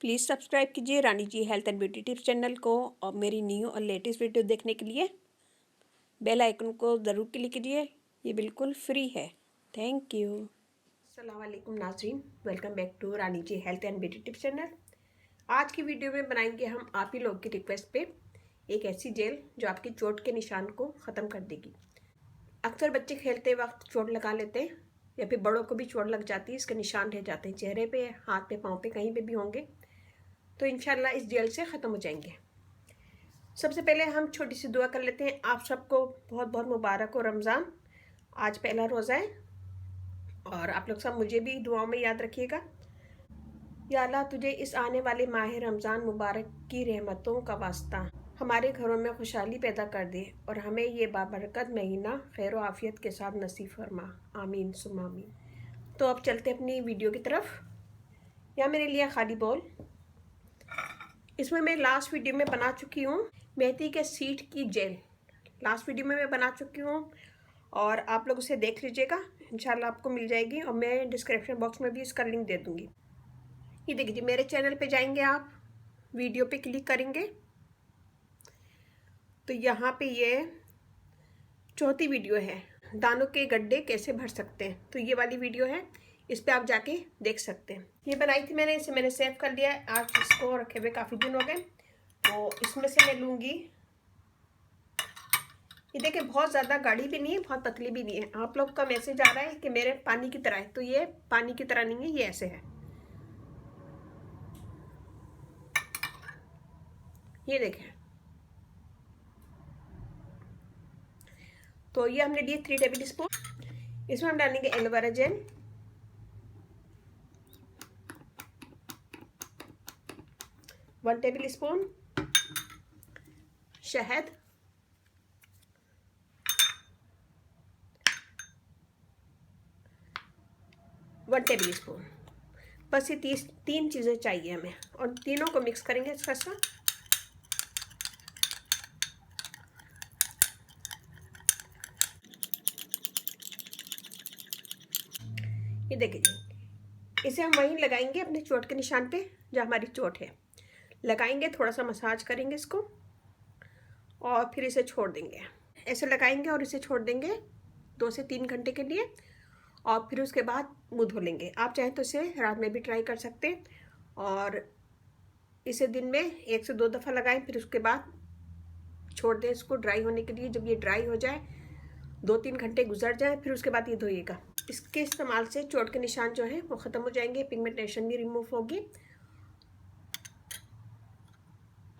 Please subscribe कीजिए Rani ji health and beauty tips channel को और मेरी न्यू और लेटेस्ट वीडियो देखने के लिए बेल आइकन को ज़रूर क्लिक कीजिए। ये बिल्कुल फ्री है। Thank you. अस्सलाम वालेकुम नाज़रीन, welcome back to Rani ji health and beauty tips channel. आज की वीडियो में बनाएंगे हम आप ही लोग की रिक्वेस्ट पे एक ऐसी जेल जो आपकी चोट के निशान को ख़त्म कर देगी। अक्सर बच्चे खेलते वक्त चोट लगा लेते हैं या फिर बड़ों को भी चोट लग जाती है, इसके निशान रह जाते हैं चेहरे पे, हाथ पे, पाँव पे, कहीं पे भी होंगे। तो इंशाल्लाह इस जेल से ख़त्म हो जाएंगे। सबसे पहले हम छोटी सी दुआ कर लेते हैं। आप सबको बहुत बहुत मुबारक हो रमज़ान। आज पहला रोज़ा है और आप लोग सब मुझे भी दुआओं में याद रखिएगा। या अल्लाह, तुझे इस आने वाले माह रमज़ान मुबारक की रहमतों का वास्ता हमारे घरों में खुशहाली पैदा कर दे और हमें ये बाबरकत महीना खैर आफियत के साथ नसीब फरमा। आमीन सुम्मा आमीन। तो अब चलते अपनी वीडियो की तरफ। यहाँ मैंने लिया खाली बोल। इसमें मैं लास्ट वीडियो में बना चुकी हूँ मेथी के सीड की जेल। लास्ट वीडियो में मैं बना चुकी हूँ और आप लोग उसे देख लीजिएगा, इंशाल्लाह आपको मिल जाएगी और मैं डिस्क्रिप्शन बॉक्स में भी इसका लिंक दे दूँगी। ये देखिए, मेरे चैनल पे जाएंगे, आप वीडियो पे क्लिक करेंगे तो यहाँ पे ये चौथी वीडियो है, दानों के गड्ढे कैसे भर सकते हैं। तो ये वाली वीडियो है, इस पे आप जाके देख सकते हैं। ये बनाई थी मैंने, इसे मैंने सेव कर लिया है। आज इसको रखे हुए काफ़ी दिन हो गए। तो इसमें से मैं लूँगी, ये देखिए बहुत ज़्यादा गाढ़ी भी नहीं है, बहुत पतली भी नहीं है। आप लोग का मैसेज आ रहा है कि मेरे पानी की तरह है, तो ये पानी की तरह नहीं है, ये ऐसे है। ये देखें, तो ये हमने लिए 3 टेबल स्पून। इसमें हम डालेंगे एलोवेरा जेल, 1 टेबल स्पून शहद, 1 टेबल स्पून। बस ये 3 चीज़ें चाहिए हमें और तीनों को मिक्स करेंगे इसका साथ। ये देखिए, इसे हम वहीं लगाएंगे अपने चोट के निशान पे जहाँ हमारी चोट है। लगाएंगे, थोड़ा सा मसाज करेंगे इसको और फिर इसे छोड़ देंगे। ऐसे लगाएंगे और इसे छोड़ देंगे 2 से 3 घंटे के लिए और फिर उसके बाद मुँह धो लेंगे। आप चाहें तो इसे रात में भी ट्राई कर सकते हैं और इसे दिन में 1 से 2 दफ़ा लगाएं, फिर उसके बाद छोड़ दें इसको ड्राई होने के लिए। जब ये ड्राई हो जाए, 2-3 घंटे गुजर जाए, फिर उसके बाद ये धोइएगा। इसके इस्तेमाल से चोट के निशान जो है वो ख़त्म हो जाएंगे, पिगमेंटेशन भी रिमूव होगी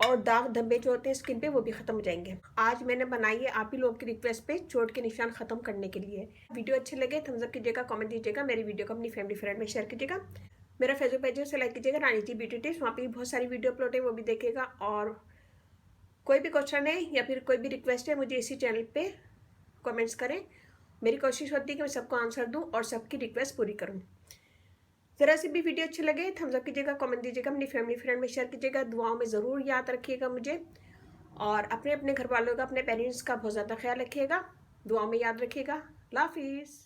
और दाग धब्बे जो होते हैं स्किन पे वो भी ख़त्म हो जाएंगे। आज मैंने बनाई है आप ही लोगों की रिक्वेस्ट पे चोट के निशान ख़त्म करने के लिए। वीडियो अच्छे लगे थम्स अप कीजिएगा, कमेंट दीजिएगा, मेरी वीडियो को अपनी फैमिली फ्रेंड में शेयर कीजिएगा। मेरा फेसबुक पेज है, उसे लाइक कीजिएगा, रानी जी ब्यूटी टिप्स। वहाँ पे बहुत सारी वीडियो अपलोड है, वो भी देखिएगा। और कोई भी क्वेश्चन है या फिर कोई भी रिक्वेस्ट है, मुझे इसी चैनल पर कमेंट्स करें। मेरी कोशिश होती है कि मैं सबको आंसर दूं और सबकी रिक्वेस्ट पूरी करूं। ज़रा सी भी वीडियो अच्छी लगे थम्स अप कीजिएगा, कमेंट दीजिएगा, अपनी फैमिली फ्रेंड में शेयर कीजिएगा। दुआओं में ज़रूर याद रखिएगा मुझे और अपने अपने घर वालों का, अपने पेरेंट्स का बहुत ज़्यादा ख्याल रखिएगा। दुआओं में याद रखिएगा। अल्लाह हाफिज़।